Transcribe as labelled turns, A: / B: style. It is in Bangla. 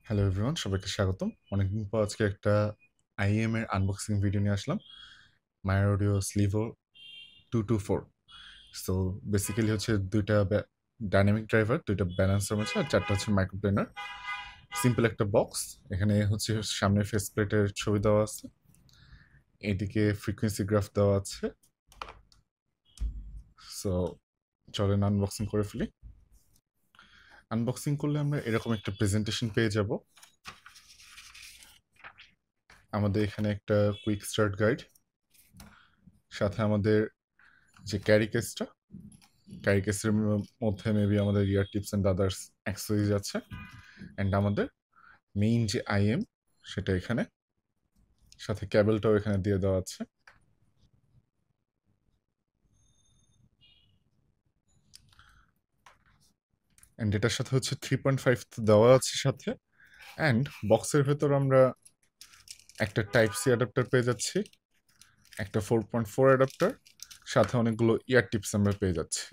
A: হ্যালো এভরিওয়ান, সবাইকে স্বাগতম। অনেকদিন পর আজকে একটা আইএম এর আনবক্সিং ভিডিও নিয়ে আসলাম। মায়ার অডিও স্লিভো 224। সো বেসিক্যালি হচ্ছে দুইটা ডাইনামিক ড্রাইভার, দুইটা ব্যালেন্সার আছে, আর চারটা হচ্ছে মাইক্রোপ্লেনার। সিম্পল একটা বক্স। এখানে হচ্ছে সামনে ফেস প্লেটের ছবি দেওয়া আছে, এদিকে ফ্রিকোয়েন্সি গ্রাফ দেওয়া আছে। সো চলেন আনবক্সিং করে ফেলি। আনবক্সিং করলে আমরা এরকম একটা প্রেজেন্টেশন পেয়ে যাব। আমাদের এখানে একটা কুইক স্টার্ট গাইড, সাথে আমাদের যে ক্যারি কেসটা, ক্যারি কেসের মধ্যে মেবি আমাদের ইয়ার টিপস অ্যান্ড আদার্স অ্যাক্সেসরিজ আছে, অ্যান্ড আমাদের মেইন যে আইএম সেটা এখানে, সাথে ক্যাবেলটাও এখানে দিয়ে দেওয়া আছে। অ্যান্ড এটার সাথে হচ্ছে 3.5 দেওয়া আছে সাথে। অ্যান্ড বক্সের ভেতর আমরা একটা টাইপ সি অ্যাডাপ্টার পেয়ে যাচ্ছি, একটা 4.4 অ্যাডাপ্টার, সাথে অনেকগুলো ইয়ার টিপস আমরা পেয়ে যাচ্ছি।